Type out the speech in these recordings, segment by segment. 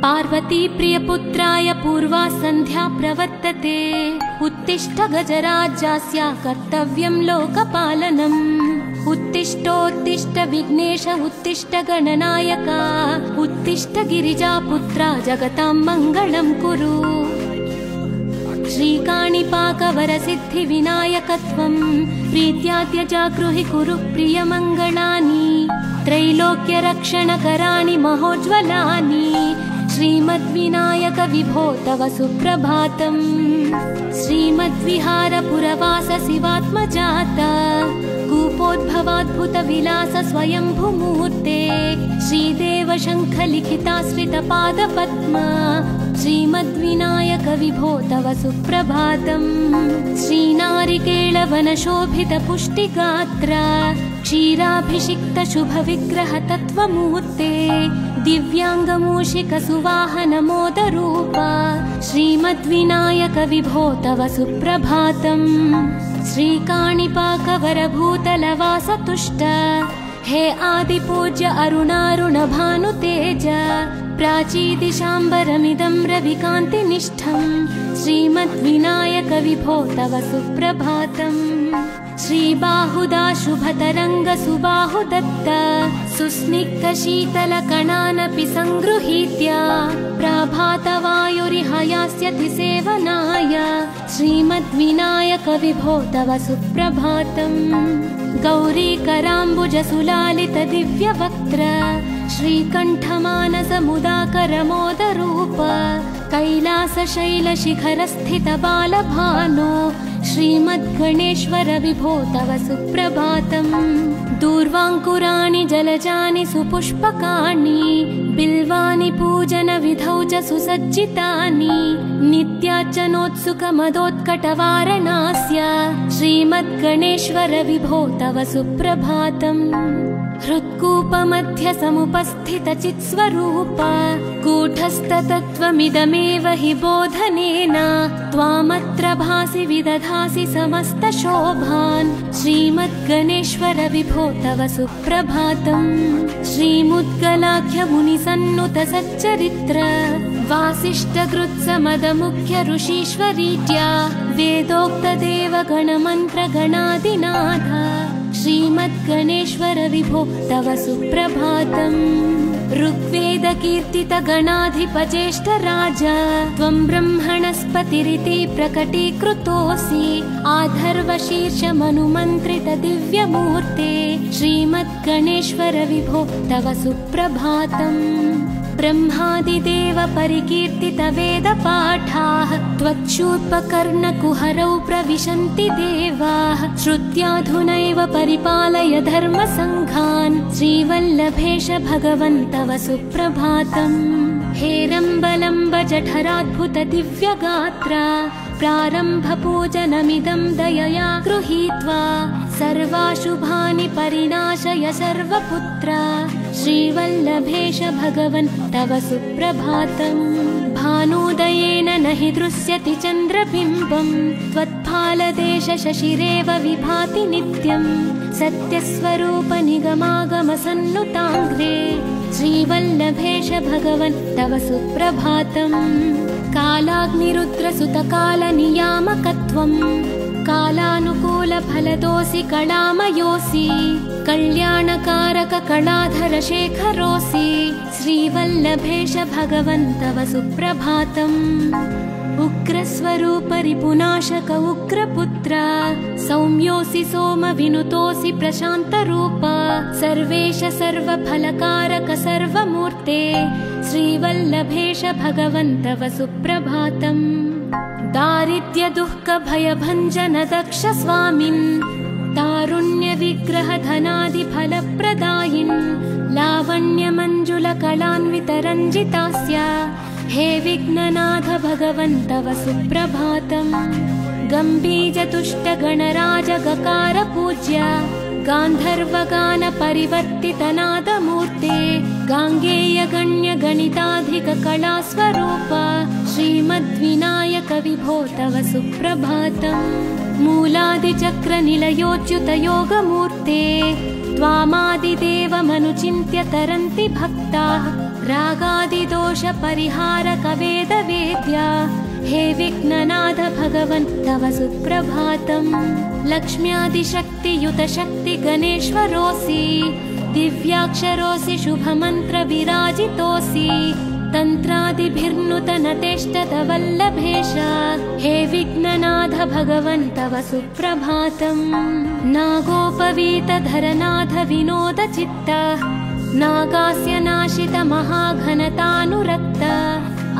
पार्वती प्रियपुत्राय पूर्वा सन्ध्या प्रवर्तते। उत्तिष्ठ गजराज्यास्य कर्तव्यं लोकपालनम्। उत्तिष्ठोत्तिष्ठ विघ्नेश उत्तिष्ठ गणनायक। उत्तिष्ठ गिरिजापुत्रा जगतां मङ्गलं कुरु। श्रीकाणिपाकवरसिद्धिविनायकत्वं प्रीत्याद्य जागृहि कुरु प्रियमङ्गलानि। त्रैलोक्यरक्षणकराणि महोज्ज्वलानि। श्रीमद्विनायक विभो तव सुप्रभातम्। श्रीमद्विहारपुरवास शिवात्मजात। कूपोद्भवाद्भुत विलास स्वयंभूमूर्ते। श्रीदेव शङ्खलिखिताश्रितपादपद्म। श्रीमद्विनायक विभो तव सुप्रभातम्। श्रीनारिकेळवनशोभित पुष्टिगात्र। क्षीराभिषिक्त शुभविग्रह तत्त्वमूर्ते। दिव्याङ्गमूषिक सुवाहन मोदरूप। श्रीमद्विनायक विभो तव सुप्रभातम्। श्रीकाणिपाकवरभूतलवास तुष्ट। हे आदिपूज्य अरुणारुण भानुतेज। प्राचीदिशाम्बरमिदं रविकान्तिनिष्ठम्। श्रीमद्विनायक विभो तव सुप्रभातम्। श्रीबाहुदा शुभतरङ्ग सुबाहुदत्त। सुस्निग्ध शीतलकणानपि सङ्गृहीत्य। प्रभातवायुरिहयास्यति सेवनाय। श्रीमद्विनायक विभो तव सुप्रभातम्। गौरीकराम्बुजसुलालित दिव्यवक्त्र। श्रीकण्ठमानसमुदाकरमोदरूप। कैलासशैलशिखरस्थित बालभानो। श्रीमद्गणेश्वर विभो तव सुप्रभातम्। दूर्वाङ्कुराणि जलजानि सुपुष्पकाणि। बिल्वानि पूजनविधौ च सुसज्जितानि। नित्यार्चनोत्सुकमदोत्कटवारणास्य। श्रीमद्गणेश्वर विभो तव सुप्रभातम्। हृत्कूपमध्य समुपस्थित चित्स्वरूप। कूटस्थतत्त्वमिदमेव हि बोधनेन। त्वामत्र भासि विदधासि समस्तशोभान्। श्रीमद्गणेश्वर विभो तव सुप्रभातम्। श्रीमुद्गलाख्य मुनिसन्नुत सच्चरित्र। वासिष्ठकृत्समदमुख्य ऋषीश्वरीत्या। वेदोक्तदेव गणमन्त्र गणादिनाथ। श्रीमद्गणेश्वर विभो तव सुप्रभातम्। ऋग्वेदकीर्तित गणाधिपज्येष्ठ राजा। त्वं ब्रह्मणस्पतिरिति प्रकटीकृतोऽसि। आधर्वशीर्षमनुमन्त्रित दिव्यमूर्ते। श्रीमद्गणेश्वर विभो तव सुप्रभातम्। ब्रह्मादिदेव परिकीर्तित वेदपाठाः। त्वच्छूर्पकर्णकुहरौ प्रविशन्ति देवाः। श्रुत्याधुनैव परिपालय धर्मसङ्घान्। श्रीवल्लभेश भगवन् तव सुप्रभातम्। हेरम्बलम्ब जठराद्भुत दिव्यगात्र। प्रारम्भपूजनमिदं दयया गृहीत्वा। सर्वाशुभानि परिनाशय सर्वपुत्र। श्रीवल्लभेश भगवन् तव सुप्रभातम्। भानुदयेन न हि दृश्यति चन्द्रबिम्बम्। त्वत्फालदेश शशिरेव विभाति नित्यम्। सत्यस्वरूप निगमागम सन्नुताङ्ग्रे। श्रीवल्लभेश भगवन् तव सुप्रभातम्। कालाग्निरुद्रसुतकालनियामकत्वम्। कालानुकूलफलदोऽसि कलामयोऽसि। कल्याणकारक कलाधर शेखरोऽसि। श्रीवल्लभेश भगवन् तव सुप्रभातम्। उग्रस्वरूप रिपुनाशक उग्रपुत्र। सौम्योऽसि सोमविनुतोऽसि प्रशान्तरूप। सर्वेश सर्वफलकारक सर्वमूर्ते। श्रीवल्लभेश भगवन् तव सुप्रभातम्। दारिद्र्य दुःख भयभञ्जन दक्ष स्वामिन्। तारुण्य विग्रह धनादि फलप्रदायिन्। लावण्य मञ्जुल कलान्वित रञ्जितास्य। हे विघ्ननाथ भगवन् तव सुप्रभातम्। गम्भीर तुष्ट गणराज गकार पूज्य। गान्धर्वगान परिवर्तित नादमूर्ते। गाङ्गेय गण्य गणिताधिक कलास्वरूप। श्रीमद्विनायक विभो तव सुप्रभातम्। मूलादिचक्र निलयोच्युत योगमूर्ते। त्वामादिदेवमनुचिन्त्य तरन्ति भक्ताः रागादिदोषपरिहारकवेदवेद्या हे विघ्ननाथ भगवन् तव सुप्रभातम् लक्ष्म्यादिशक्तियुतशक्ति गणेश्वरोऽसि दिव्याक्षरोऽसि शुभमन्त्रविराजितोऽसि तन्त्रादिभिर्नुतनतेष्टतवल्लभेश हे विघ्ननाथ भगवन् तव सुप्रभातम् नागोपवीतधरनाथ विनोदचित्त नागास्य नाशित महाघनतानुरक्त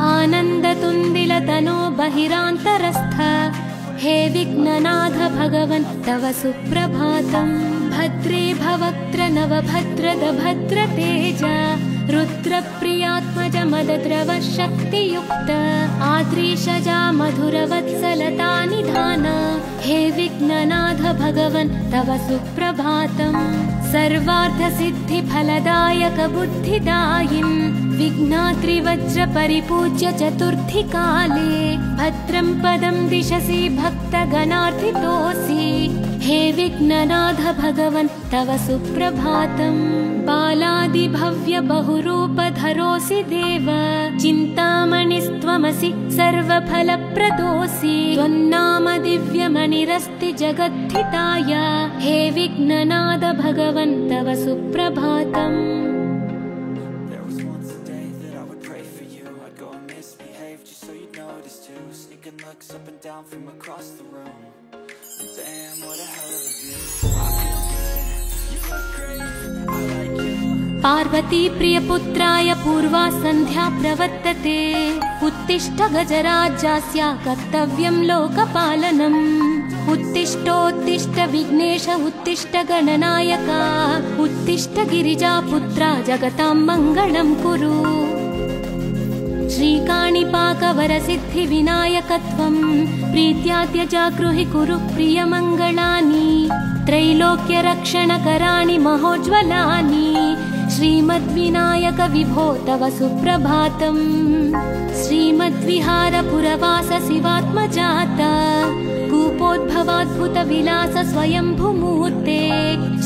आनन्दतुन्दिलतनो बहिरान्तरस्थ हे विघ्ननाथ भगवन् तव सुप्रभातम् भद्रे भवक्त्र नवभद्रद भद्रतेज रुद्रप्रियात्मज मदद्रव शक्तियुक्त आद्रीशजा मधुरवत्सलता निधान हे विघ्ननाथ भगवन् तव सुप्रभातम् सर्वार्थसिद्धिफलदायक बुद्धिदायिन् विघ्नात्रिवज्र परिपूज्य चतुर्थी काले भद्रं पदं दिशसि भक्तगणार्थितोऽसि हे विघ्ननाथ भगवन् तव सुप्रभातम् बालादिभव्य बहुरूपधरोऽसि देव चिन्तामणिस्त्वमसि सर्वफलप्रदोऽसि त्वन्नाम दिव्यमणिरस्ति जगद्धिताय हे विघ्ननाथ भगवन् तव सुप्रभातम् Up and down from across the room. Damn, what a hell of a view. You look great, I like you. Parvati प्रियपुत्राय पूर्वा सन्ध्या प्रवर्तते उत्तिष्ठ गजराज्यस्य कर्तव्यं लोकपालनम् उत्तिष्ठोत्तिष्ठ विघ्नेश उत्तिष्ठ गणनायक उत्तिष्ठ गिरिजापुत्रा जगतां मङ्गलं कुरु श्रीकाणिपाकवरसिद्धिविनायकत्वं प्रीत्याद्यजागृहि कुरु प्रियमङ्गलानि त्रैलोक्यरक्षणकराणि महोज्ज्वलानि श्रीमद्विनायक विभो तव सुप्रभातम् श्रीमद्विहारपुरवास शिवात्मजात कूपोद्भवाद्भुतविलास स्वयंभूमूर्ते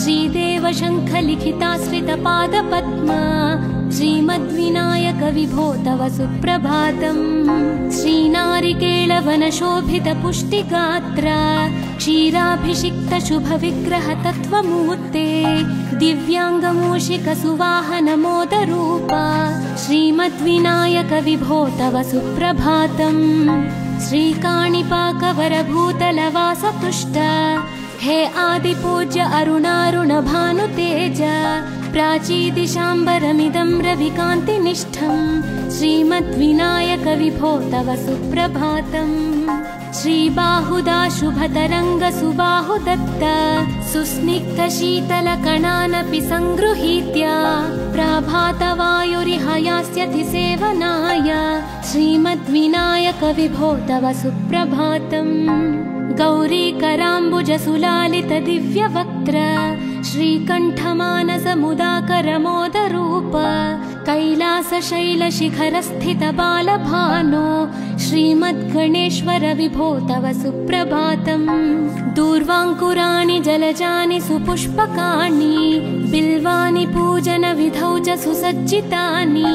श्रीदेव शङ्खलिखिताश्रितपादपद्मा श्रीमद्विनायक विभो तव सुप्रभातम् श्रीनारिकेलवनशोभितपुष्टिगात्र क्षीराभिषिक्त शुभविग्रह तत्त्वमूर्ते दिव्याङ्गमूषिक सुवाहनमोदरूप श्रीमद्विनायक विभो तव सुप्रभातम् श्रीकाणिपाकवरभूतलवासतुष्ट हे आदिपूज्य अरुणारुण भानुतेज प्राचीदिशाम्बरमिदं रविकान्तिनिष्ठं श्रीमद्विनायक विभो तव सुप्रभातम् श्रीबाहुदा शुभतरङ्ग सुबाहुदत्त सुस्निग्धशीतलकणानपि सङ्गृहीत्य प्रभातवायुरिहयास्यति सेवनाय श्रीमद्विनायक विभो तव सुप्रभातम् गौरीकराम्बुजसुलालित दिव्यवक्त्र श्रीकण्ठमानसमुदाकरमोदरूप कैलासशैलशिखरस्थित बालभानो श्रीमद्गणेश्वर विभो तव सुप्रभातम् दूर्वाङ्कुराणि जलजानि सुपुष्पकाणि बिल्वानि पूजनविधौ च सुसज्जितानि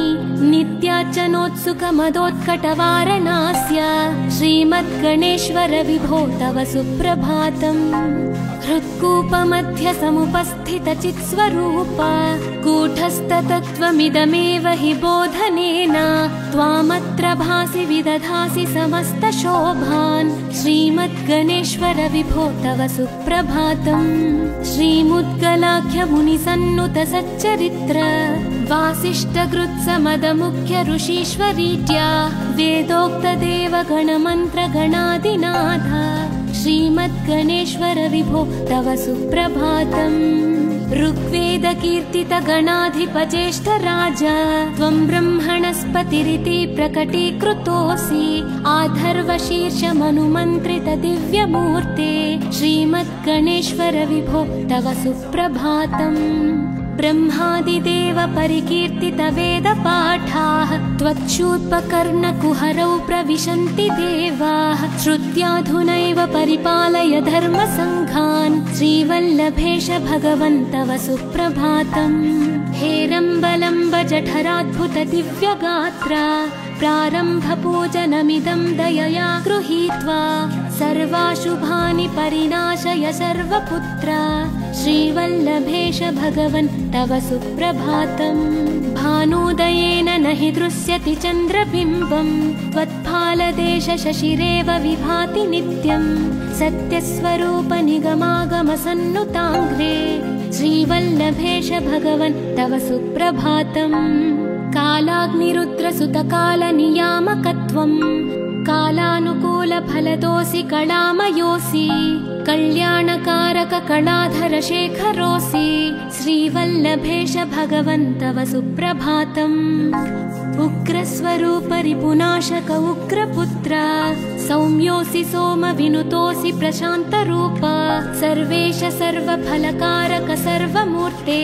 नित्यार्चनोत्सुकमदोत्कटवारणास्य श्रीमद्गणेश्वर विभो तव सुप्रभातम् हृत्कूपमध्य समुपस्थितचित्स्वरूप कूटस्थतत्त्वमिदमेव हि बोधनेन त्वामत्र भासि विदधासि समस्तशोभान् श्रीमद्गणेश्वर विभो तव सुप्रभातम् श्रीमुद्गलाख्य मुनिसन्नुत सच्चरित्र वासिष्ठकृत्समदमुख्य ऋषीश्वरीत्या वेदोक्तदेव गणमन्त्र गणादिनाथ श्रीमद्गणेश्वर विभो तव सुप्रभातम् ऋग्वेदकीर्तित गणाधिपज्येष्ठ राजा त्वं ब्रह्मणस्पतिरिति प्रकटीकृतोऽसि आधर्वशीर्षमनुमन्त्रित दिव्यमूर्ते श्रीमद्गणेश्वर विभो तव सुप्रभातम् ब्रह्मादिदेव परिकीर्तित वेदपाठाः त्वच्छूर्पकर्णकुहरौ प्रविशन्ति देवाः श्रुत्वा विद्याधुनैव परिपालय धर्मसङ्घान् श्रीवल्लभेश भगवन् तव सुप्रभातम्। हेरम्बलम्ब जठराद्भुत दिव्यगात्रा प्रारम्भपूजनमिदं दयया गृहीत्वा सर्वाशुभानि परिनाशय सर्वपुत्रा श्रीवल्लभेश भगवन् तव सुप्रभातम्। भानोदयेन न हि दृश्यति चन्द्रबिम्बम् त्वत्फालदेश शशिरेव विभाति नित्यम्। सत्यस्वरूप निगमागमसन्नुताङ्घ्रे श्रीवल्लभेश भगवन् तव सुप्रभातम्। कालाग्निरुद्रसुतकालनियामकत्वम् कालानुकूलफलदोऽसि कलामयोऽसि कल्याणकारक कलाधर शेखरोऽसि श्रीवल्लभेश भगवन् तव सुप्रभातम्। उग्रस्वरूप रिपुनाशक उग्रपुत्र सौम्योऽसि सोमविनुतोऽसि प्रशान्तरूप सर्वेश सर्वफलकारक सर्वमूर्ते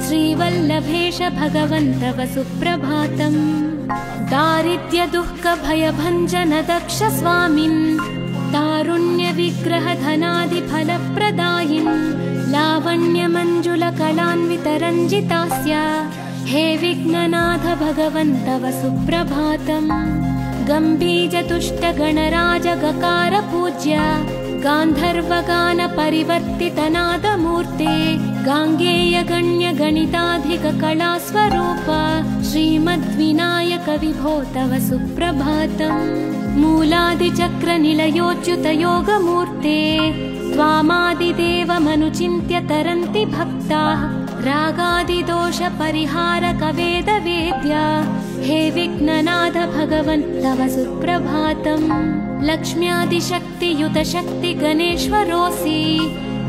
श्रीवल्लभेश भगवन् तव सुप्रभातम्। दारिद्र्य दुःख भयभञ्जन दक्ष स्वामिन् तारुण्य विग्रह धनादिफलप्रदायिन् लावण्य मञ्जुल कलान्वित रञ्जितास्य हे विघ्ननाथ भगवन् तव सुप्रभातम्। गम्भीज तुष्ट गणराज गकार पूज्य गान्धर्वगान परिवर्तित नादमूर्ते गाङ्गेय गण्य गणिताधिक कला स्वरूप श्रीमद्विनायक विभो तव सुप्रभातम्। मूलादिचक्र निलयोच्युत योगमूर्ते त्वामादिदेवमनुचिन्त्य तरन्ति भक्ताः रागादिदोष परिहारक वेद वेद्या हे विघ्ननाथ भगवन् तव सुप्रभातम्। लक्ष्म्यादिशक्तियुत शक्ति गणेश्वरोऽसि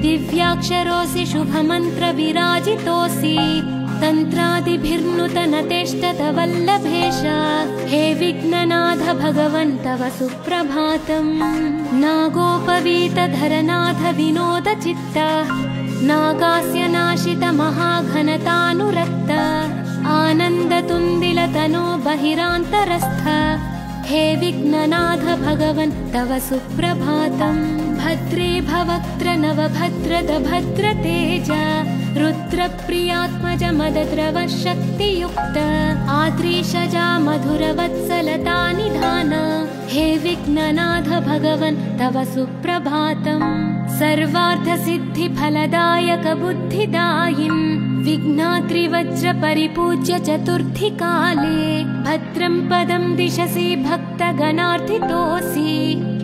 दिव्याक्षरोऽसि शुभमन्त्र विराजितोऽसि तन्त्रादिभिर्नुत नतेष्टत वल्लभेश हे विघ्ननाथ भगवन् तव सुप्रभातम्। नागोपवीत धरनाथ विनोद चित्त नागास्य नाशित महाघनतानुरक्त आनन्द तुन्दिल तनो बहिरान्तरस्थ हे विघ्ननाथ भगवन् तव सुप्रभातम्। भद्रे भवक्त्र नवभद्रद भद्र तेज रुद्रप्रियात्मज मदद्रव शक्तियुक्त आद्रीशजा मधुरवत्सलता निधान हे विघ्ननाथ भगवन् तव सुप्रभातम्। सर्वार्थसिद्धि फलदायक बुद्धिदायिन् विघ्नात्रिवज्र परिपूज्य चतुर्थि काले भद्रं पदं दिशसि भक्तगणार्थितोऽसि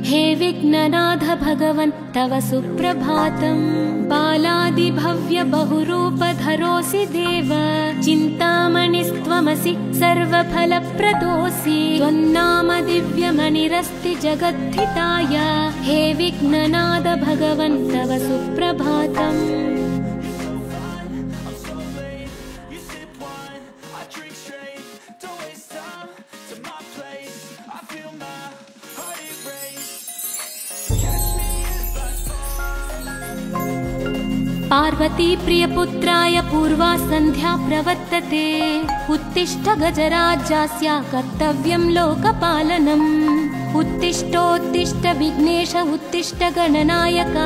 हे विघ्ननाथ भगवन् तव सुप्रभातम्। बालादिभव्य बहुरूपधरोऽसि देव चिन्तामणिस्त्वमसि सर्वफलप्रदोऽसि त्वन्नाम दिव्यमणिरस्ति जगद्धिताय हे विघ्ननाथ भगवन् तव सुप्रभातम्। पार्वती प्रियपुत्राय पूर्वा सन्ध्या प्रवर्तते उत्तिष्ठ गजराज्यास्य कर्तव्यं लोकपालनम्। उत्तिष्ठोत्तिष्ठ विघ्नेश उत्तिष्ठ गणनायक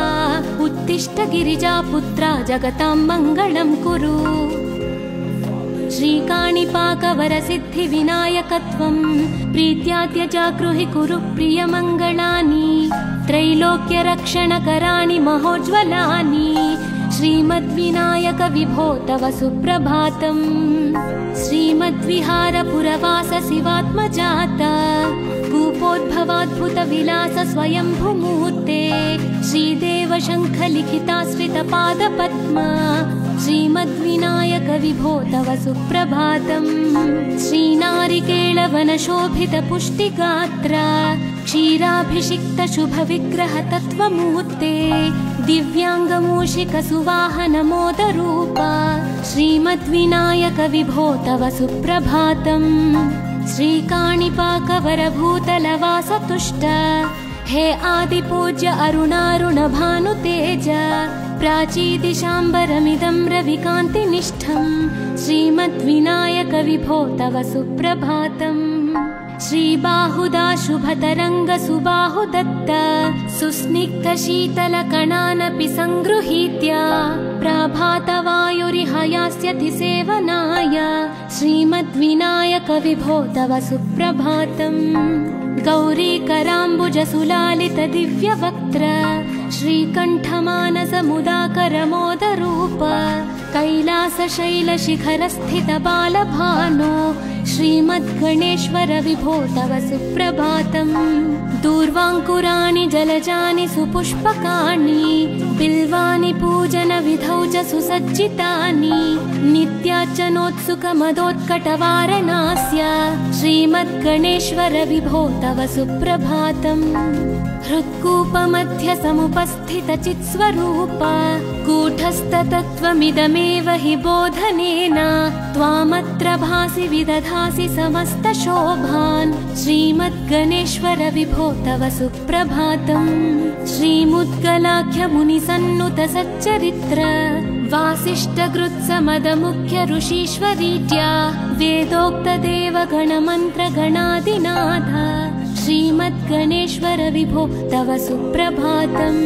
उत्तिष्ठ गिरिजापुत्रा जगतां मङ्गलं कुरु। श्रीकाणिपाकवरसिद्धि विनायकत्वं प्रीत्याद्य जागृहि कुरु प्रियमङ्गलानि त्रैलोक्यरक्षणकराणि महोज्ज्वलानि श्रीमद्विनायक विभो तव सुप्रभातम्। श्रीमद्विहारपुरवास शिवात्मजात कूपोद्भवाद्भुत विलास स्वयंभूमूर्ते श्रीदेव शङ्ख लिखिताश्रित पादपद्म श्रीमद्विनायक विभो तव सुप्रभातम्। श्रीनारिकेळवन शोभित पुष्टिगात्र क्षीराभिषिक्त शुभ विग्रह तत्त्वमूर्ते दिव्याङ्गमूषिक सुवाहन मोदरूप श्रीमद्विनायक विभो तव सुप्रभातम्। श्रीकाणिपाकवरभूतलवास तुष्ट हे आदिपूज्य अरुणारुण भानुतेज प्राचीदिशाम्बरमिदं रविकान्तिनिष्ठं श्रीमद्विनायक विभो तव सुप्रभातम्। श्रीबाहुदा शुभतरङ्ग सुबाहुदत्त सुस्निग्ध शीतलकणानपि सङ्गृहीत्य प्रभातवायुरिह यास्यति सेवनाय श्रीमद्विनायक विभो तव सुप्रभातम्। गौरीकराम्बुजसुलालित दिव्यवक्त्र श्रीकण्ठमानसमुदाकरमोदरूप कैलासशैलशिखरस्थित बालभानो श्रीमद्गणेश्वर विभो तव सुप्रभातम्। दूर्वाङ्कुराणि जलजानि सुपुष्पकाणि बिल्वानि पूजनविधौ च सुसज्जितानि नित्यार्चनोत्सुकमदोत्कटवारणास्य श्रीमद्गणेश्वर विभो तव सुप्रभातम्। हृत्कूपमध्य समुपस्थित चित्स्वरूप कूटस्थतत्त्वमिदमेव हि बोधनेन त्वामत्र भासि विदधासि समस्तशोभान् श्रीमद्गणेश्वर विभो तव सुप्रभातम्। श्रीमुद्गलाख्य मुनिसन्नुत सच्चरित्र वासिष्ठगृत्समदमुख्य ऋषीश्वरीत्या वेदोक्तदेवगणमन्त्रगणादिनाथ श्रीमद्गणेश्वर विभो तव सुप्रभातम्।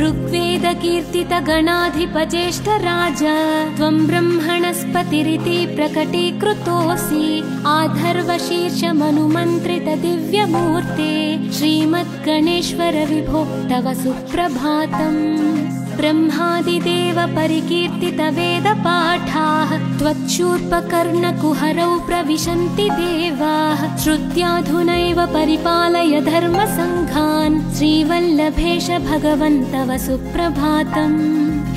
ऋग्वेदकीर्तित गणाधिपज्येष्ठ राजा त्वं ब्रह्मणस्पतिरिति प्रकटीकृतोऽसि आधर्वशीर्ष मनुमन्त्रित दिव्यमूर्ते श्रीमद्गणेश्वर विभो तव सुप्रभातम्। ब्रह्मादिदेव परिकीर्तित वेदपाठाः त्वच्छूर्पकर्णकुहरौ प्रविशन्ति देवाः श्रुत्याधुनैव परिपालय धर्मसङ्घान् श्रीवल्लभेश भगवन् तव सुप्रभातम्।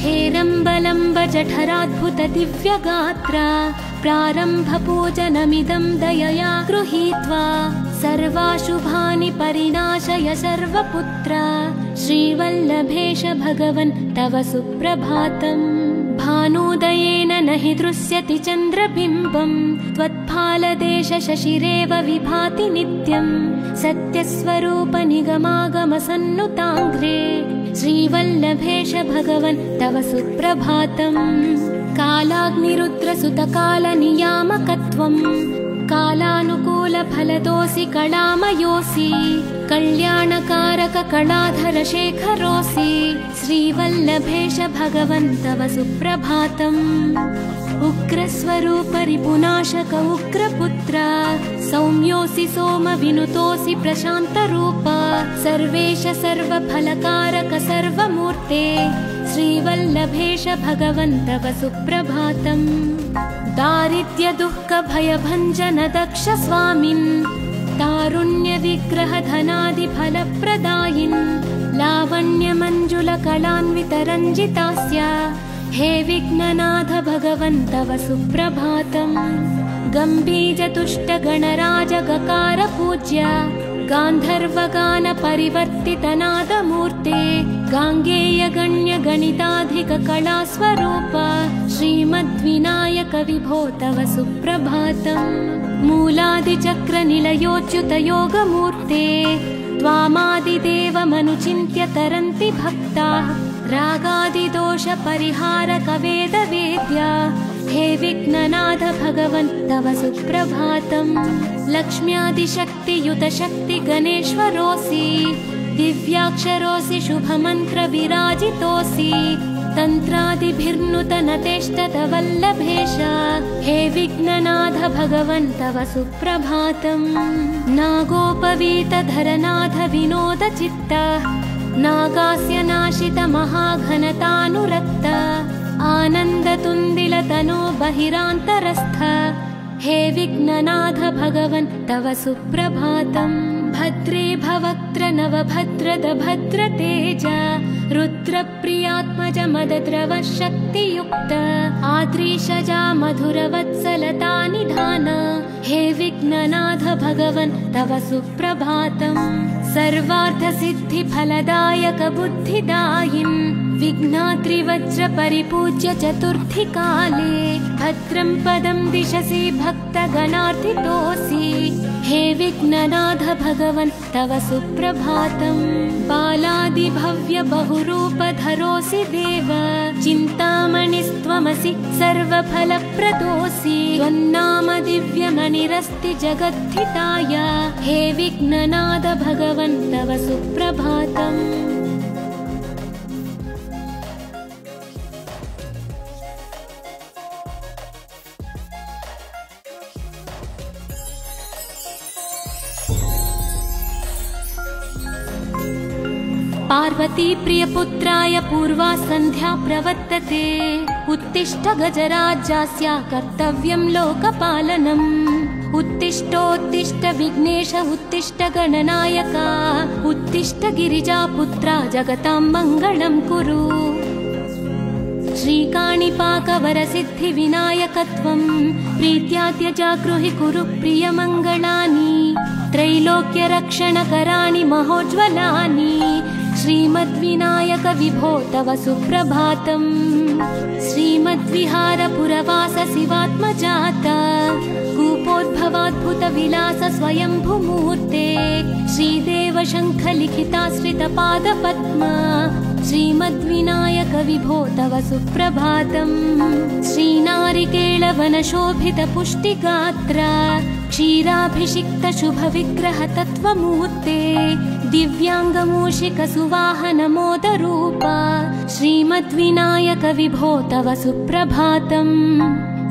हेरम्बलम्ब जठराद्भुत दिव्यगात्र प्रारम्भपूजनमिदं दयया गृहीत्वा सर्वाशुभानि परिनाशय सर्वपुत्र श्रीवल्लभेश भगवन् तव सुप्रभातम्। भानोदयेन न हि दृश्यति चन्द्रबिम्बम् त्वत्फालदेश शशिरेव विभाति नित्यम् सत्यस्वरूप निगमागम सन्नुताङ्घ्रे श्रीवल्लभेश भगवन् तव सुप्रभातम्। कालाग्निरुद्रसुतकालनियामकत्वम् कालानुकूलफलदोऽसि कलामयोऽसि कल्याणकारक कलाधर शेखरोऽसि श्रीवल्लभेश भगवन् तव सुप्रभातम्। उग्रस्वरूप रिपुनाशक उग्रपुत्र सौम्योऽसि सोमविनुतोऽसि प्रशान्तरूप सर्वेश सर्वफलकारक सर्वमूर्ते श्रीवल्लभेश भगवन् तव सुप्रभातम्। दारिद्र्य दुःख भयभञ्जन दक्ष स्वामिन् तारुण्य विग्रह धनादि फलप्रदायिन् लावण्य मंजुल कलान्वित रञ्जितास्य हे विघ्ननाथ भगवन् तव सुप्रभातम्। गम्भीर तुष्ट गणराज गकार पूज्य गान्धर्वगान परिवर्तित नादमूर्ते गाङ्गेय गण्य गणिताधिक कलास्वरूप श्रीमद्विनायक विभो तव सुप्रभातम्। मूलादिचक्र निलयोच्युत योगमूर्ते त्वामादिदेव मनुचिन्त्य तरन्ति भक्ताः रागादिदोष परिहारक वेदवेद्या हे विघ्ननाथ भगवन् तव सुप्रभातम्। लक्ष्म्यादिशक्तियुत शक्ति गणेश्वरोऽसि दिव्याक्षरोऽसि शुभमन्त्र विराजितोऽसि तन्त्रादिभिर्नुत नतेष्टत वल्लभेश हे विघ्ननाथ भगवन् तव सुप्रभातम्। नागोपवीत धरनाथ विनोद चित्त नागास्य नाशित महाघनतानुरक्त आनन्दतुन्दिल तनो बहिरान्तरस्थ हे विघ्ननाथ भगवन् तव सुप्रभातम्। भद्रे भवक्त्र नवभद्रद भद्र तेज रुद्रप्रियात्मज मदद्रव शक्तियुक्त आद्रीशजा मधुरवत्सलता निधान हे विघ्ननाथ भगवन् तव सुप्रभातम्। सर्वार्थ सिद्धि फलदायक बुद्धिदायिन् विघ्नाद्रिवज्र परिपूज्य चतुर्थी काले भद्रं पदं दिशसि भक्तगणार्थितोऽसि हे विघ्ननाथ भगवन् तव सुप्रभातम्। बालादिभव्य बहुरूपधरोऽसि देव चिन्तामणिस्त्वमसि सर्वफलप्रदोऽसि त्वन्नाम दिव्यमणि गतिरस्ति जगद्धिताय हे विघ्ननाद भगवन् तव सुप्रभातम्। पार्वती प्रियपुत्राय पूर्वा सन्ध्या प्रवर्तते उत्तिष्ठ गजराज्यस्य कर्तव्यं लोकपालनम्। उत्तिष्ठोत्तिष्ठ विघ्नेश उत्तिष्ठ गणनायक उत्तिष्ठ गिरिजापुत्रा जगतां मङ्गलं कुरु। श्रीकाणिपाकवरसिद्धिविनायकत्वं प्रीत्याद्य जागृहि कुरु प्रियमङ्गलानि। त्रैलोक्यरक्षणकराणि महोज्ज्वलानि श्रीमद्विनायक विभो तव सुप्रभातम्। श्रीमद्विहारपुरवास शिवात्मजात कूपोद्भवाद्भुतविलास स्वयंभूमूर्ते श्रीदेव शङ्खलिखिताश्रितपादपद्मा श्रीमद्विनायक विभो तव सुप्रभातम्। श्रीनारिकेळवनशोभितपुष्टिगात्र क्षीराभिषिक्त शुभविग्रह तत्त्वमूर्ते दिव्याङ्गमूषिकसुवाहनमोदरूप श्रीमद्विनायक विभो तव सुप्रभातम्।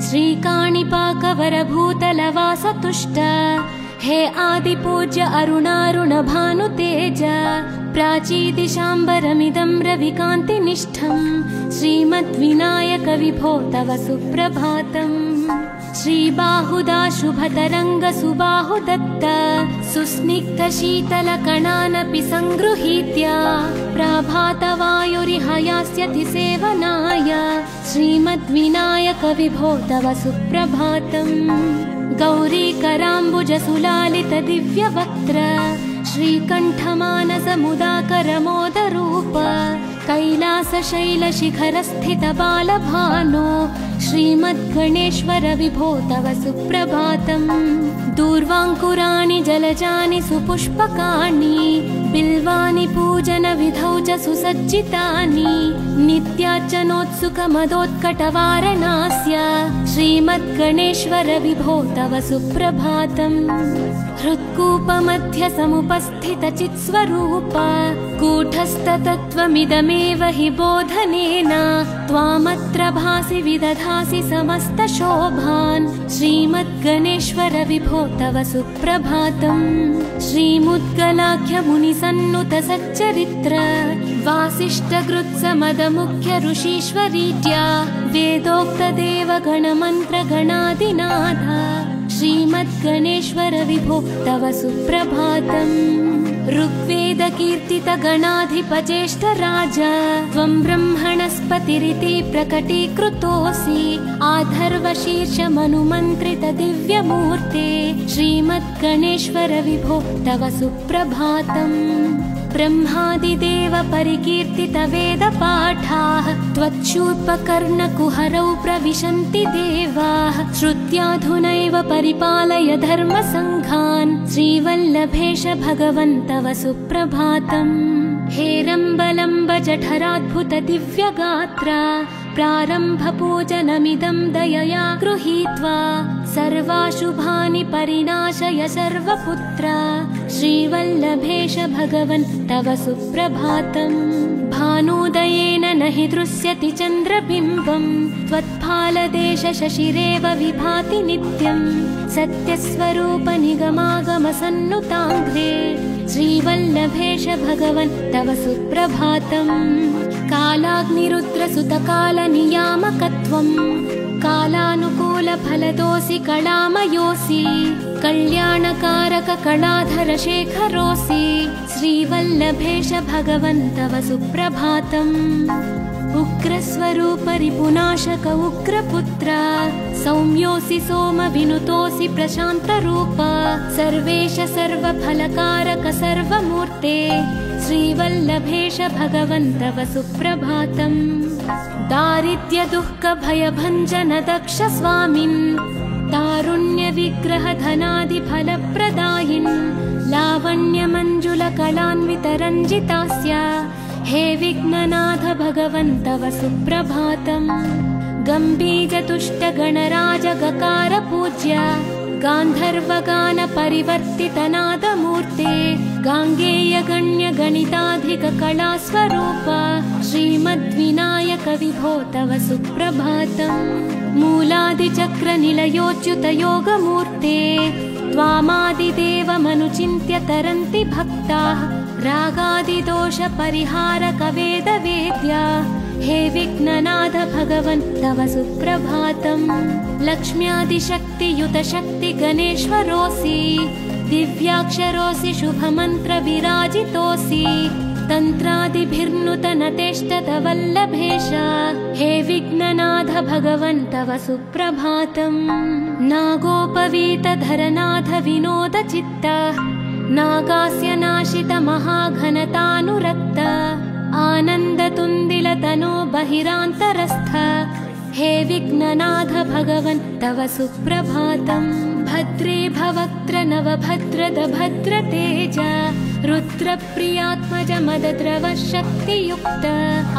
श्रीकाणिपाकवरभूतलवासतुष्ट हे आदिपूज्य अरुणारुण भानुतेज प्राचीदिशाम्बरमिदं रविकान्तिनिष्ठम् श्रीमद्विनायक विभो तव सुप्रभातम्। श्रीबाहुदा शुभतरङ्ग सुबाहुदत्त सुस्निग्ध शीतलकणानपि सङ्गृहीत्य प्रभातवायुरिहयास्यति सेवनाय श्रीमद्विनायक विभो तव सुप्रभातम्। गौरीकराम्बुजसुलालित दिव्यवक्त्र श्रीकण्ठमानसमुदाकरमोदरूप कैलासशैलशिखरस्थित बालभानो श्रीमद्गणेश्वर विभो तव सुप्रभातम्। दूर्वाङ्कुराणि जलजानि सुपुष्पकाणि बिल्वानि पूजनविधौ च सुसज्जितानि नित्यार्चनोत्सुकमदोत्कटवारणास्य श्रीमद्गणेश्वर विभो तव सुप्रभातम्। हृत्कूपमध्य समुपस्थितचित्स्वरूप कूटस्थतत्त्वमिदमेव हि बोधनेन त्वामत्र भासि विदधासि समस्तशोभान् श्रीमद्गणेश्वर विभो तव सुप्रभातम्। श्रीमुद्गलाख्यमुनिसन्नुत सच्चरित्र वासिष्ठकृत्समदमुख्य ऋषीश्वरीत्या वेदोक्तदेवगणमन्त्रगणादिनाथ श्रीमद्गणेश्वर विभो तव सुप्रभातम्। ऋग्वेदकीर्तितगणाधिपचेष्टराज त्वं ब्रह्मणस्पतिरिति प्रकटीकृतोऽसि आधर्वशीर्षमनुमन्त्रित दिव्यमूर्ते श्रीमद्गणेश्वर विभो तव सुप्रभातम्। ब्रह्मादिदेव परिकीर्तित वेदपाठाः त्वच्छूर्पकर्णकुहरौ प्रविशन्ति देवाः श्रुत्याधुनैव परिपालय धर्मसङ्घान् श्रीवल्लभेश भगवन् तव सुप्रभातम्। हेरम्बलम्ब जठराद्भुत दिव्यगात्र प्रारम्भपूजनमिदं दयया गृहीत्वा सर्वाशुभानि परिणाशय सर्वपुत्र श्रीवल्लभेश भगवन् तव सुप्रभातम्। भानुदयेन न हि दृश्यति चन्द्रबिम्बम् त्वत्फालदेश शशिरेव विभाति नित्यम् सत्यस्वरूप निगमागमसन्नुताङ्घ्रे श्रीवल्लभेश भगवन् तव सुप्रभातम्। कालाग्निरुद्रसुतकालनियामकत्वम् कालानुकूलफलदोऽसि कलामयोऽसि कल्याणकारक कलाधर शेखरोऽसि श्रीवल्लभेश भगवन् तव सुप्रभातम्। उग्रस्वरूप रिपुनाशक उग्रपुत्र सौम्योऽसि सोमविनुतोऽसि प्रशान्तरूप सर्वेश सर्वफलकारक सर्वमूर्ते श्रीवल्लभेश भगवन् तव सुप्रभातम्। दारिद्र्य दुःख भयभञ्जन दक्ष स्वामिन् तारुण्य विग्रह धनादि फलप्रदायिन् लावण्य मञ्जुल कलान्वित रञ्जितास्य हे विघ्ननाथ भगवन् तव सुप्रभातम्। गम्भीरतुष्टगणराजगकार पूज्य गान्धर्वगान परिवर्तितनादमूर्ते गाङ्गेयगण्यगणिताधिककलास्वरूप श्रीमद्विनायक विभो तव सुप्रभातम्। मूलादिचक्रनिलयोच्युतयोगमूर्ते त्वामादिदेवमनुचिन्त्य तरन्ति भक्ताः रागादिदोषपरिहारकवेदवेद्या हे विघ्ननाथ भगवन् तव सुप्रभातम्। लक्ष्म्यादिशक्तियुतशक्ति गणेश्वरोऽसि दिव्याक्षरोऽसि शुभमन्त्रविराजितोऽसि तन्त्रादिभिर्नुतनतेष्टतवल्लभेश हे विघ्ननाथ भगवन् तव सुप्रभातम्। नागोपवीतधरनाथ विनोदचित्त नागास्य नाशित महाघनतानुरक्त आनन्दतुन्दिलतनो बहिरान्तरस्थ हे विघ्ननाथ भगवन् तव सुप्रभातम्। भद्रे भवक्त्र नवभद्रद भद्रतेज रुद्रप्रियात्मज मदद्रव शक्तियुक्त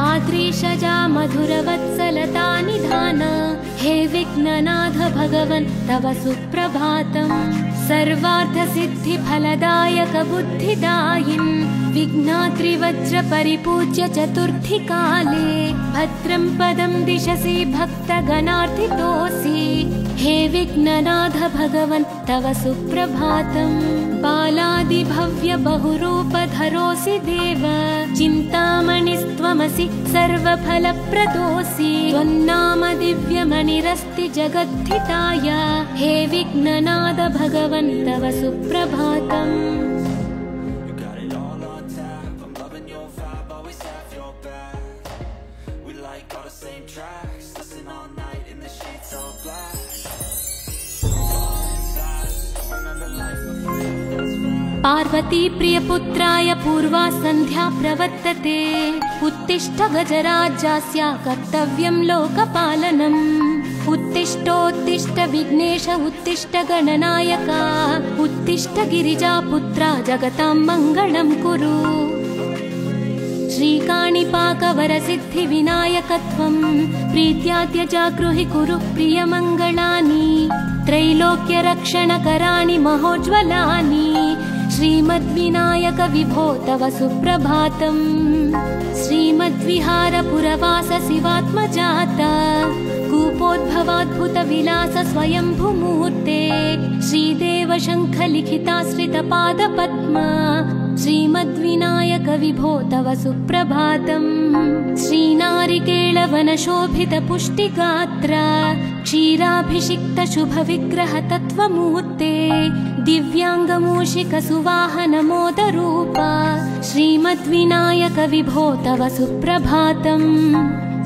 आद्रीशजा मधुरवत्सलता निधान हे विघ्ननाथ भगवन् तव सुप्रभातम्। सर्वार्थसिद्धिफलदायक बुद्धिदायिन् विघ्नाद्रिवज्रपरिपूज्य चतुर्थी काले भद्रं पदं दिशसि भक्तगणार्थितोऽसि हे विघ्ननाथ भगवन् तव सुप्रभातम्। बालादिभव्य बहुरूपधरोऽसि देव चिन्तामणिस्त्वमसि सर्वफलप्रदोऽसि त्वन्नाम दिव्यमणिरस्ति जगद्धिताय हे विघ्ननाथ भगवन् तव सुप्रभातम्। पार्वती प्रियपुत्राय पूर्वा सन्ध्या प्रवर्तते उत्तिष्ठ गजराज्यस्य कर्तव्यं लोकपालनम्। उत्तिष्ठोत्तिष्ठ विघ्नेश उत्तिष्ठ गणनायक उत्तिष्ठ गिरिजापुत्रा जगतां मङ्गलं कुरु। श्रीकाणिपाकवरसिद्धिविनायकत्वं प्रीत्याद्य जागृहि कुरु प्रियमङ्गलानि त्रैलोक्यरक्षणकराणि महोज्ज्वलानि श्रीमद्विनायक विभो तव सुप्रभातम्। श्रीमद्विहारपुरवास शिवात्मजाता कूपोद्भवाद्भुतविलास स्वयंभूमूर्ते श्रीदेव शङ्खलिखिताश्रितपादपद्मा श्रीमद्विनायक विभो तव सुप्रभातम्। श्रीनारिकेळवनशोभितपुष्टिगात्र क्षीराभिषिक्त शुभविग्रह तत्त्वमूर्ते दिव्याङ्गमूषिक सुवाहन मोदरूप श्रीमद्विनायक विभो तव सुप्रभातम्।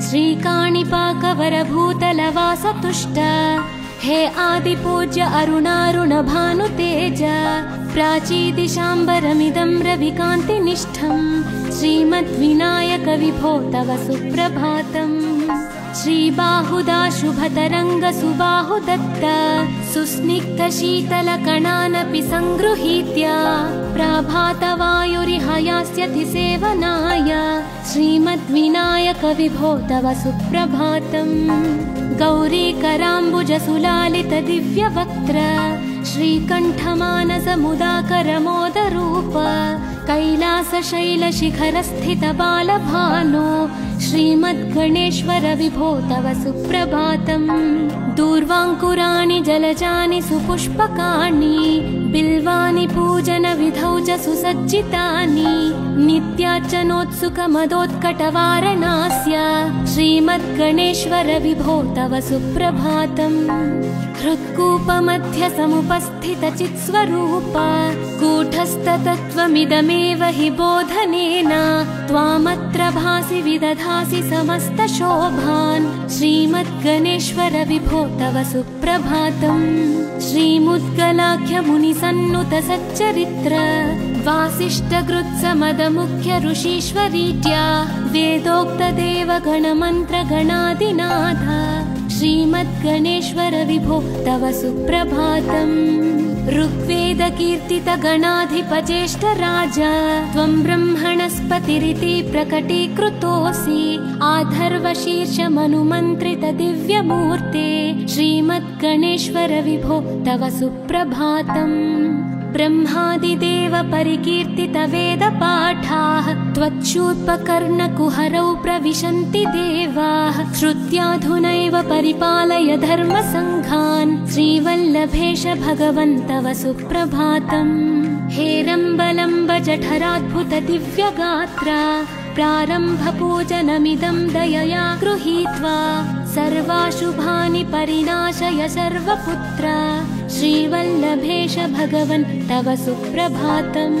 श्रीकाणिपाकवरभूतलवासतुष्ट हे आदिपूज्य अरुणारुण भानुतेज प्राचीदिशाम्बरमिदं रविकान्तिनिष्ठं श्रीमद्विनायक विभो तव सुप्रभातम्। श्रीबाहुदा शुभतरङ्ग सुबाहुदत्त सुस्निग्ध शीतलकणानपि सङ्गृहीत्य प्राभातवायुरिहायास्यति सेवनाय श्रीमद्विनायक विभो तव सुप्रभातम्। गौरीकराम्बुजसुलालित दिव्यवक्त्र श्रीकण्ठमानसमुदाकरमोदरूप कैलासशैलशिखरस्थित बालभानो श्रीमद्गणेश्वर विभो तव सुप्रभातम्। दूर्वाङ्कुराणि जलजानि सुपुष्पकाणि बिल्वानि पूजनविधौ च सुसज्जितानि नित्यार्चनोत्सुकमदोत्कटवारणास्य श्रीमद्गणेश्वर विभो तव सुप्रभातम्। हृत्कूपमध्य समुपस्थितचित्स्वरूप कूटस्थतत्त्वमिदमेव हि बोधनेन त्वामत्र भासि विदधासि समस्तशोभान् श्रीमद्गणेश्वर विभो तव सुप्रभातम्। श्रीमुद्गलाख्य मुनिसन्नुत सच्चरित्र वासिष्ठकृत्समदमुख्य ऋषीश्वरीत्या वेदोक्तदेव गणमन्त्र गणादिनाथ श्रीमद्गणेश्वर विभो तव सुप्रभातम्। ऋग्वेदकीर्तित गणाधिपज्येष्ठ राजा त्वं ब्रह्मणस्पतिरिति प्रकटीकृतोऽसि। आधर्वशीर्षमनुमन्त्रित दिव्यमूर्ते श्रीमद्गणेश्वर विभो तव सुप्रभातम्। ब्रह्मादिदेव परिकीर्तित वेदपाठाः त्वच्छूर्पकर्णकुहरौ प्रविशन्ति देवाः। श्रुत्याधुनैव परिपालय धर्मसङ्घान् श्रीवल्लभेश भगवन् तव सुप्रभातम्। हेरम्बलम्ब जठराद्भुत दिव्यगात्रा प्रारम्भपूजनमिदं दयया गृहीत्वा सर्वाशुभानि परिनाशय सर्वपुत्र श्रीवल्लभेश भगवन् तव सुप्रभातम्।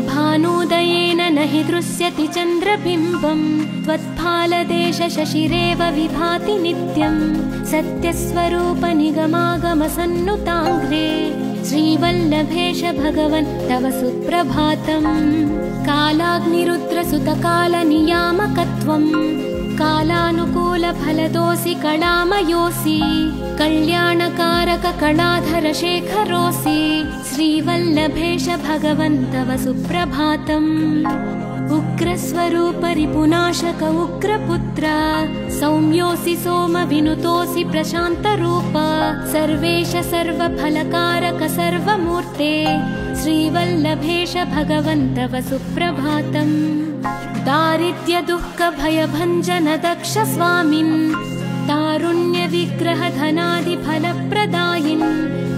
भानुदयेन न हि दृश्यति चन्द्रबिम्बम् त्वत्फालदेश शशिरेव विभाति नित्यम्। सत्यस्वरूप निगमागम सन्नुताङ्घ्रे श्रीवल्लभेश भगवन् तव सुप्रभातम्। कालाग्निरुद्रसुतकालनियामकत्वम् कालानुकूलफलदोऽसि कलामयोऽसि। कल्याणकारक कलाधर शेखरोऽसि श्रीवल्लभेश भगवन् तव सुप्रभातम्। उग्रस्वरूप रिपुनाशक उग्रपुत्र सौम्योऽसि सोमविनुतोऽसि प्रशान्तरूप। सर्वेश सर्वफलकारक सर्वमूर्ते श्रीवल्लभेश भगवन् तव सुप्रभातम्। दारिद्र्य दुःख भयभञ्जन दक्ष स्वामिन् तारुण्य विग्रह धनादि फलप्रदायिन्।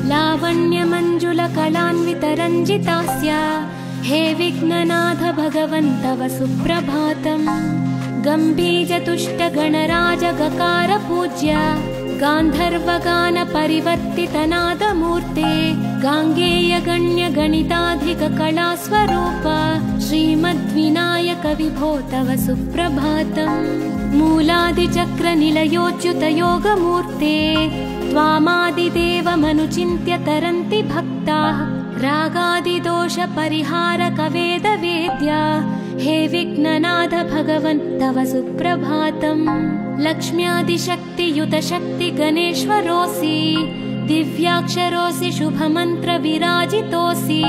लावण्य मञ्जुल कलान्वित रञ्जितास्य हे विघ्ननाथ भगवन् तव सुप्रभातम्। गम्भीर तुष्ट गणराज गकार पूज्य गान्धर्वगान परिवर्तित नादमूर्ते गाङ्गेय गण्य गणिताधिक कलास्वरूप श्रीमद्विनायक विभो तव सुप्रभातम्। मूलादिचक्र निलयोच्युत योगमूर्ते त्वामादिदेवमनुचिन्त्य तरन्ति भक्ताः। रागादिदोष परिहारक वेदवेद्या हे विघ्ननाथ भगवन् तव सुप्रभातम्। लक्ष्म्यादिशक्तियुत शक्ति गणेश्वरोऽसि दिव्याक्षरोऽसि शुभमन्त्र विराजितोऽसि।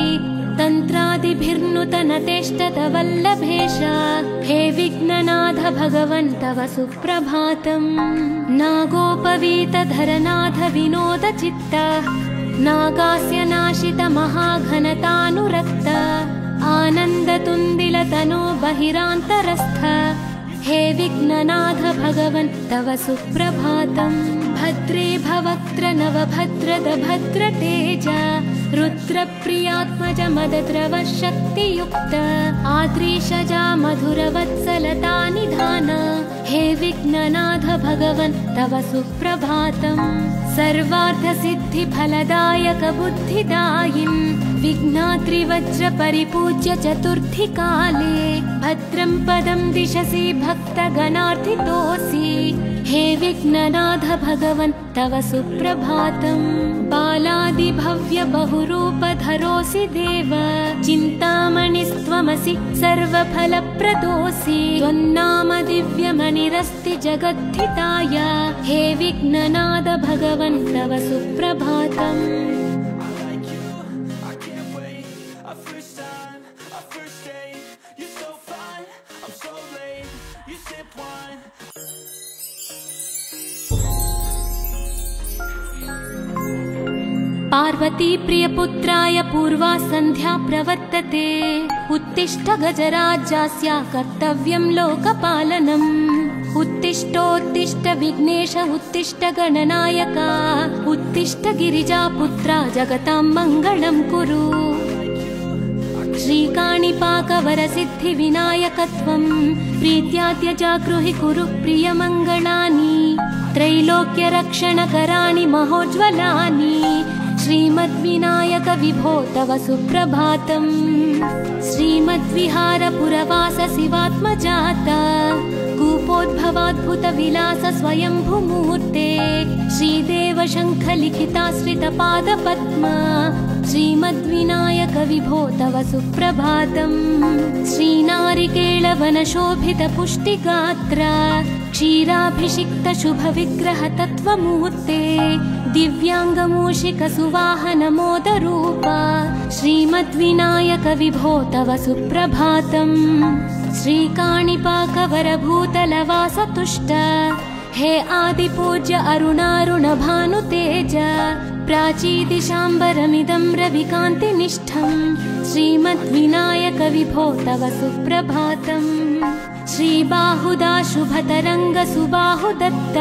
तन्त्रादिभिर्नुतनतेष्टत वल्लभेश हे विघ्ननाथ भगवन् तव सुप्रभातम्। नागोपवीतधरनाथ विनोद चित्त नागास्य नाशित महाघनतानुरक्त। आनन्दतुन्दिलतनो बहिरान्तरस्थ हे विघ्ननाथ भगवन् तव सुप्रभातम्। भद्रे भवक्त्र नवभद्रद भद्रतेज रुद्रप्रियात्मज मदद्रव शक्तियुक्त। आद्रीशजा मधुरवत्सलता निधान हे विघ्ननाथ भगवन् तव सुप्रभातम्। सर्वार्थसिद्धिफलदायक बुद्धिदायिन् विघ्नात्रिवज्र परिपूज्य चतुर्थी काले भद्रं पदं दिशसि भक्तगणार्थितोऽसि हे विघ्ननाथ भगवन् तव सुप्रभातम्। बालादिभव्य बहुरूपधरोऽसि देव चिन्तामणिस्त्वमसि सर्वफलप्रदोऽसि। त्वन्नाम दिव्यमणिरस्ति जगद्धिताय हे विघ्ननाथ भगवन् तव सुप्रभातम्। पार्वती प्रियपुत्राय पूर्वा सन्ध्या प्रवर्तते। उत्तिष्ठ गजराज्यस्य कर्तव्यं लोकपालनम्। उत्तिष्ठोत्तिष्ठ विघ्नेश उत्तिष्ठ गणनायक उत्तिष्ठ गिरिजापुत्रा जगतां मङ्गलं कुरु। श्रीकाणिपाकवरसिद्धिविनायकत्वं प्रीत्याद्य जागृहि कुरु प्रियमङ्गलानि। त्रैलोक्यरक्षणकराणि महोज्ज्वलानि श्रीमद्विनायक विभो तव सुप्रभातम्। श्रीमद्विहारपुरवास शिवात्मजात कूपोद्भवाद्भुत विलास स्वयंभूमूर्ते श्रीदेव शङ्ख लिखिताश्रित पादपद्म श्रीमद्विनायक विभो तव सुप्रभातम्। श्रीनारिकेळवनशोभित पुष्टिगात्र क्षीराभिषिक्त शुभ विग्रह तत्त्वमूर्ते दिव्यांगमूषिक सुवाहन मोदरूप श्रीमद्विनायक विभो तव सुप्रभातम्। श्रीकाणिपाकवर भूतलवास तुष्ट हे आदिपूज्य अरुणारुण भानुतेज प्राचीदिशाम्बरमिदं रविकान्तिनिष्ठम् श्रीमद्विनायक विभो तव सुप्रभातम्। श्रीबाहुदा शुभतरङ्ग सुबाहुदत्त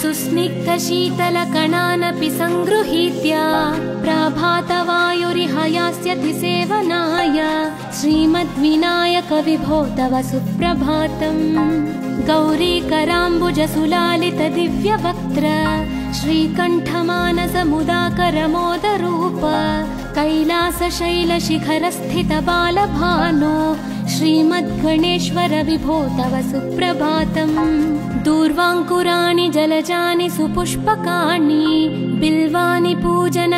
सुस्निग्ध शीतल कणानपि सङ्गृहीत्य प्रभातवायुरिह यास्यति सेवनाय श्रीमद्विनायक विभो तव सुप्रभातम्। गौरीकराम्बुज सुलालित दिव्यवक्त्र श्रीकण्ठमानस मुदाकर मोदरूप कैलासशैलशिखरस्थित बालभानो श्रीमद्गणेश्वर विभो तव सुप्रभातम्। दूर्वाङ्कुराणि जलजानि सुपुष्पकाणि बिल्वानि पूजन